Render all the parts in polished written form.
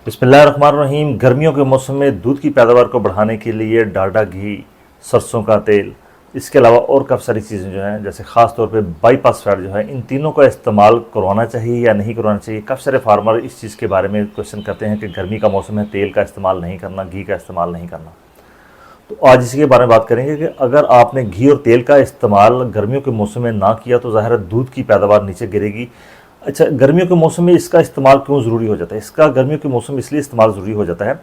बिस्मिल्लाहिर्रहमानिर्रहीम। गर्मियों के मौसम में दूध की पैदावार को बढ़ाने के लिए डालडा घी, सरसों का तेल, इसके अलावा और काफ़ी सारी चीज़ें जो हैं, जैसे ख़ास तौर पे बाईपास फैट जो है, इन तीनों का इस्तेमाल करवाना चाहिए या नहीं करवाना चाहिए। काफ़ी सारे फार्मर इस चीज़ के बारे में क्वेश्चन करते हैं कि गर्मी का मौसम है, तेल का इस्तेमाल नहीं करना, घी का इस्तेमाल नहीं करना। तो आज इसी के बारे में बात करेंगे कि अगर आपने घी और तेल का इस्तेमाल गर्मियों के मौसम में ना किया तो ज़ाहिर है दूध की पैदावार नीचे गिरेगी। अच्छा, गर्मियों के मौसम में इसका इस्तेमाल क्यों ज़रूरी हो जाता है? इसका गर्मियों के मौसम में इसलिए इस्तेमाल ज़रूरी हो जाता है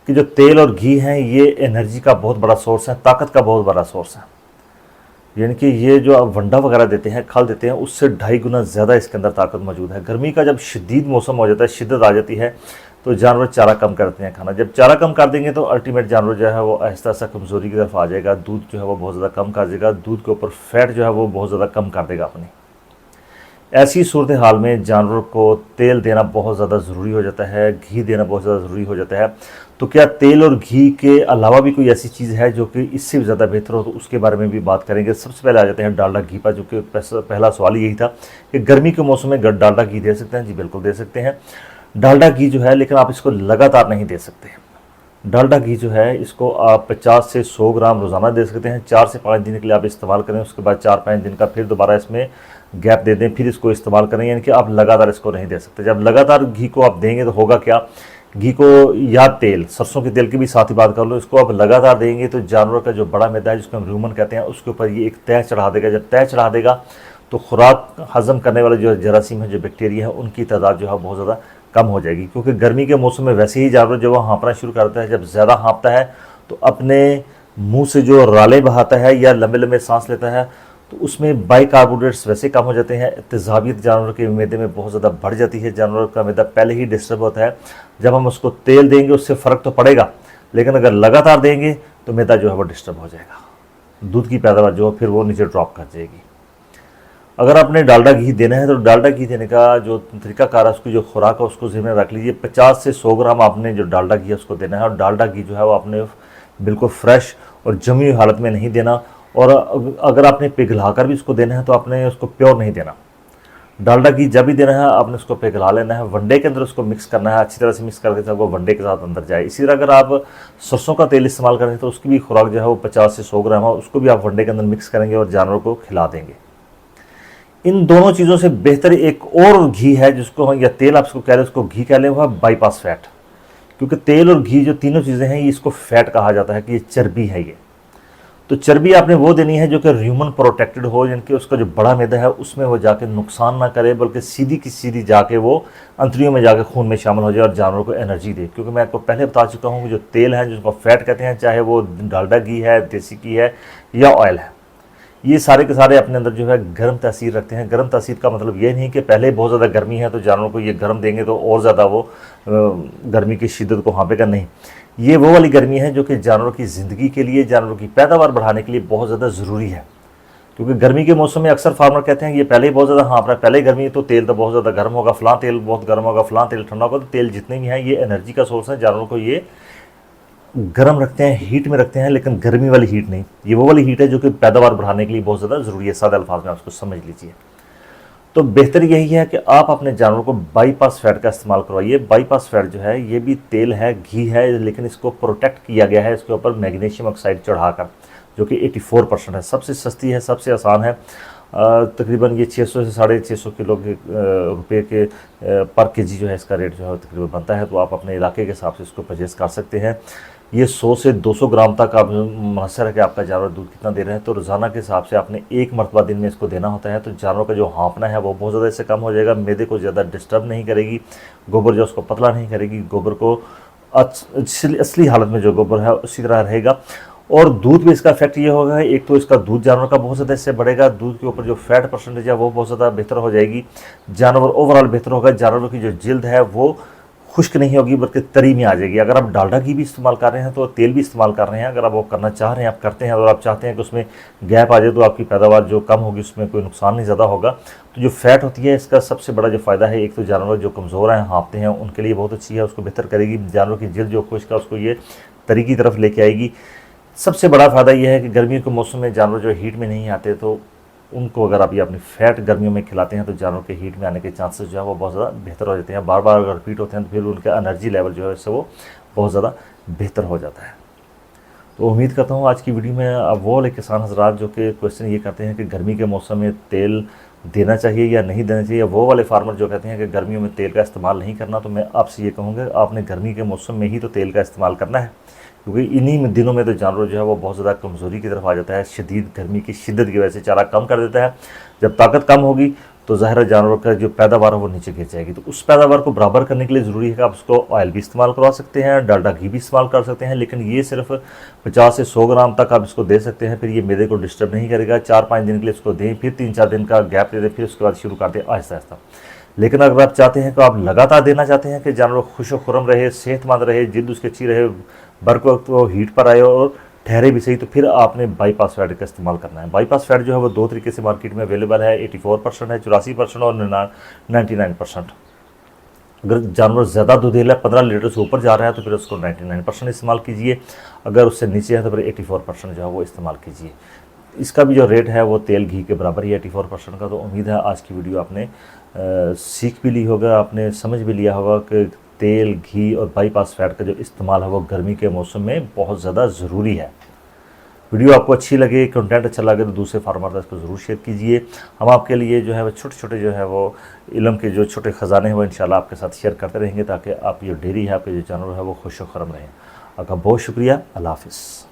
कि जो तेल और घी हैं ये एनर्जी का बहुत बड़ा सोर्स है, ताकत का बहुत बड़ा सोर्स है। यानी कि ये जो आप वंडा वगैरह देते हैं, खल देते हैं, उससे 2.5 गुना ज़्यादा इसके अंदर ताकत मौजूद है। गर्मी का जब शदीद मौसम हो जाता है, शिद्दत आ जाती है, तो जानवर चारा कम करते हैं खाना। जब चारा कम कर देंगे तो अल्टीमेट जानवर जो है वो आहिस्ता आहिस्ता कमज़ोरी की तरफ आ जाएगा, दूध जो है वो बहुत ज़्यादा कम कर देगा, दूध के ऊपर फैट जो है वो बहुत ज़्यादा कम कर देगा अपनी। ऐसी सूरत हाल में जानवर को तेल देना बहुत ज़्यादा ज़रूरी हो जाता है, घी देना बहुत ज़्यादा ज़रूरी हो जाता है। तो क्या तेल और घी के अलावा भी कोई ऐसी चीज़ है जो कि इससे भी ज़्यादा बेहतर हो? तो उसके बारे में भी बात करेंगे। सबसे पहले आ जाते हैं डालडा घी पर, जो कि पहला सवाल यही था कि गर्मी के मौसम में डालडा घी दे सकते हैं? जी बिल्कुल दे सकते हैं। डालडा घी जो है, लेकिन आप इसको लगातार नहीं दे सकते। डालडा घी जो है इसको आप 50 से 100 ग्राम रोज़ाना दे सकते हैं। 4 से 5 दिन के लिए आप इस्तेमाल करें, उसके बाद 4-5 दिन का फिर दोबारा इसमें गैप दे दें, फिर इसको इस्तेमाल करें। यानी कि आप लगातार इसको नहीं दे सकते। जब लगातार घी को आप देंगे तो होगा क्या, घी को या तेल, सरसों के तेल की भी साथ ही बात कर लो, इसको आप लगातार देंगे तो जानवर का जो बड़ा मैदा है जिसको हम रूमन कहते हैं, उसके ऊपर ये एक तह चढ़ा देगा। जब तह चढ़ा देगा तो खुराक हजम करने वाले जो जरासीम है, जो बैक्टीरिया है, उनकी तादाद जो है बहुत ज़्यादा कम हो जाएगी। क्योंकि गर्मी के मौसम में वैसे ही जानवर जब वो हाँफना शुरू करता है, जब ज़्यादा हाँफता है तो अपने मुंह से जो राले बहाता है या लंबे लंबे सांस लेता है, तो उसमें बाइकार्बोनेट्स वैसे कम हो जाते हैं। तेज़ाबियत जानवर के मैदे में बहुत ज़्यादा बढ़ जाती है। जानवर का मैदा पहले ही डिस्टर्ब होता है। जब हम उसको तेल देंगे उससे फ़र्क तो पड़ेगा, लेकिन अगर लगातार देंगे तो मैदा जो है वो डिस्टर्ब हो जाएगा, दूध की पैदावार जो है फिर वो नीचे ड्रॉप कर जाएगी। अगर आपने डालडा घी देना है तो डालडा घी देने का जो तरीकाकार है, उसकी जो खुराक है उसको ज़हन में रख लीजिए। 50 से 100 ग्राम आपने जो डालडा घी है उसको देना है। और डालडा घी जो है वो आपने बिल्कुल फ्रेश और जमी हुई हालत में नहीं देना। और अगर आपने पिघला कर भी उसको देना है तो आपने उसको प्योर नहीं देना। डालडा घी जब भी देना है आपने उसको पिघला लेना है, वनडे के अंदर उसको मिक्स करना है, अच्छी तरह से मिक्स करके तब वो वनडे के साथ अंदर जाए। इसी तरह अगर आप सरसों का तेल इस्तेमाल करें तो उसकी भी खुराक जो है वो 50 से 100 ग्राम है, उसको भी आप वनडे के अंदर मिक्स करेंगे और जानवर को खिला देंगे। इन दोनों चीज़ों से बेहतर एक और घी है जिसको हम, या तेल आप इसको कह रहे हैं, उसको घी कह लें, वो है बाईपास फैट। क्योंकि तेल और घी जो तीनों चीज़ें हैं, ये इसको फैट कहा जाता है कि ये चर्बी है। ये तो चर्बी आपने वो देनी है जो कि ह्यूमन प्रोटेक्टेड हो, यानी कि उसका जो बड़ा मैदा है उसमें वो जाके नुकसान ना करे, बल्कि सीधी की सीधी जाके वो अंतड़ियों में जाके खून में शामिल हो जाए और जानवरों को एनर्जी दे। क्योंकि मैं आपको पहले बता चुका हूँ कि जो तेल है जिसको फैट कहते हैं, चाहे वो डालडा घी है, देसी घी है या ऑयल है, ये सारे के सारे अपने अंदर जो है गर्म तासीर रखते हैं। गर्म तासीर का मतलब ये नहीं कि पहले बहुत ज़्यादा गर्मी है तो जानवरों को ये गर्म देंगे तो और ज़्यादा वो गर्मी की शिद्दत को हाँपेगा, नहीं। ये वो वाली गर्मी है जो कि जानवरों की ज़िंदगी के लिए, जानवरों की पैदावार बढ़ाने के लिए बहुत ज़्यादा ज़रूरी है। क्योंकि गर्मी के मौसम में अक्सर फार्मर कहते हैं ये पहले ही बहुत ज़्यादा हाँफ रहा है, पहले गर्मी तो तेल तो बहुत ज़्यादा गर्म होगा, फलां तेल बहुत गर्म होगा, फलां तेल ठंडा होगा। तो तेल जितने भी हैं ये एनर्जी का सोर्स है, जानवरों को ये गर्म रखते हैं, हीट में रखते हैं, लेकिन गर्मी वाली हीट नहीं। ये वो वाली हीट है जो कि पैदावार बढ़ाने के लिए बहुत ज़्यादा ज़रूरी है। सादा अल्फाज में आप उसको समझ लीजिए। तो बेहतर यही है कि आप अपने जानवरों को बाईपास फैट का इस्तेमाल करवाइए। बाईपास फैट जो है ये भी तेल है, घी है, लेकिन इसको प्रोटेक्ट किया गया है इसके ऊपर मैग्नीशियम ऑक्साइड चढ़ाकर, जो कि 84% है। सबसे सस्ती है, सबसे आसान है। तकरीबन ये 600 से 650 किलो के रुपये के पर केजी जो है इसका रेट जो है तकरीबन बनता है। तो आप अपने इलाके के हिसाब से इसको परचेज़ कर सकते हैं। ये 100 से 200 ग्राम तक आप मुनहसर है कि आपका जानवर दूध कितना दे रहे हैं। तो रोज़ाना के हिसाब से आपने एक मरतबा दिन में इसको देना होता है। तो जानवर का जो हाँफना है वो बहुत ज़्यादा इससे कम हो जाएगा, मैदे को ज़्यादा डिस्टर्ब नहीं करेगी, गोबर जो उसको पतला नहीं करेगी, गोबर को असली हालत में जो गोबर है उसी तरह रहेगा। और दूध भी इसका इफेक्ट ये होगा, एक तो इसका दूध जानवर का बहुत ज़्यादा इससे बढ़ेगा, दूध के ऊपर जो फैट परसेंटेज है वो बहुत ज़्यादा बेहतर हो जाएगी, जानवर ओवरऑल बेहतर होगा, जानवरों की जो जिल्द है वो खुश्क नहीं होगी बल्कि तरी में आ जाएगी। अगर आप डालडा घी भी इस्तेमाल कर रहे हैं तो तेल भी इस्तेमाल कर रहे हैं, अगर आप वो करना चाह रहे हैं, आप करते हैं और आप चाहते हैं कि उसमें गैप आ जाए तो आपकी पैदावार जो कम होगी उसमें कोई नुकसान नहीं ज़्यादा होगा। तो जो फैट होती है इसका सबसे बड़ा जो फ़ायदा है, एक तो जानवर जो कमज़ोर हैं, हाँफते हैं, उनके लिए बहुत अच्छी है, उसको बेहतर करेगी। जानवर की जिल्द जो खुश्क है उसको ये तरी की तरफ लेके आएगी। सबसे बड़ा फ़ायदा यह है कि गर्मियों के मौसम में जानवर जो हीट में नहीं आते तो उनको अगर आप ये अपनी फैट गर्मियों में खिलाते हैं तो जानवर के हीट में आने के चांसेस जो है वो बहुत ज़्यादा बेहतर हो जाते हैं। बार बार अगर रिपीट होते हैं तो फिर उनका एनर्जी लेवल जो है इससे वो बहुत ज़्यादा बेहतर हो जाता है। तो उम्मीद करता हूँ आज की वीडियो में अब वो वाले किसान हजरात जो कि क्वेश्चन ये करते हैं कि गर्मी के मौसम में तेल देना चाहिए या नहीं देना चाहिए, वो वाले फार्मर जो कहते हैं कि गर्मियों में तेल का इस्तेमाल नहीं करना, तो मैं आपसे ये कहूँगा आपने गर्मी के मौसम में ही तो तेल का इस्तेमाल करना है, क्योंकि इन्हीं दिनों में तो जानवर जो है वो बहुत ज़्यादा कमज़ोरी की तरफ आ जाता है। शदीद गर्मी की शिद्दत की वजह से चारा कम कर देता है। जब ताकत कम होगी तो ज़ाहिर जानवर का जो पैदावार है वो नीचे गिर जाएगी। तो उस पैदावार को बराबर करने के लिए ज़रूरी है कि आप उसको ऑयल भी इस्तेमाल करवा सकते हैं, डालडा घी भी इस्तेमाल कर सकते हैं, लेकिन ये सिर्फ 50 से 100 ग्राम तक आप इसको दे सकते हैं। फिर ये मैदे को डिस्टर्ब नहीं करेगा। 4-5 दिन के लिए इसको दें, फिर 3-4 दिन का गैप दे दें, फिर उसके बाद शुरू कर दें आहिस्ता आहिस्ता। लेकिन अगर आप चाहते हैं कि आप लगातार देना चाहते हैं कि जानवर खुश खुरम रहे, सेहतमंद रहे, जिद्द उसकी अच्छी रहे, बर वक्त वो हीट पर आए और ठहरे भी सही, तो फिर आपने बाईपास फैट का इस्तेमाल करना है। बाईपास फैट जो है वो 2 तरीके से मार्केट में अवेलेबल है, 84% है, 84% और 99%। अगर जानवर ज़्यादा दूधेला 15 लीटर से ऊपर जा रहा है तो फिर उसको 99% इस्तेमाल कीजिए। अगर उससे नीचे है तो फिर 84% जो है वो इस्तेमाल कीजिए। इसका भी जो रेट है वो तेल घी के बराबर ही है 84% का। तो उम्मीद है आज की वीडियो आपने सीख भी ली होगा, आपने समझ भी लिया होगा कि तेल घी और बाईपास फैट का जो इस्तेमाल है वो गर्मी के मौसम में बहुत ज़्यादा ज़रूरी है। वीडियो आपको अच्छी लगे, कंटेंट अच्छा लगे तो दूसरे फार्मर तक इसको ज़रूर शेयर कीजिए। हम आपके लिए जो है वो छोटे छोटे जो है वो इल्म के जो छोटे ख़जाने हैं वो इंशाल्लाह आपके साथ शेयर करते रहेंगे, ताकि आप ये डेयरी है, आपके जो जानवर है वो खुश व खरम रहें। आपका बहुत शुक्रिया। अल्लाह हाफ़िज़।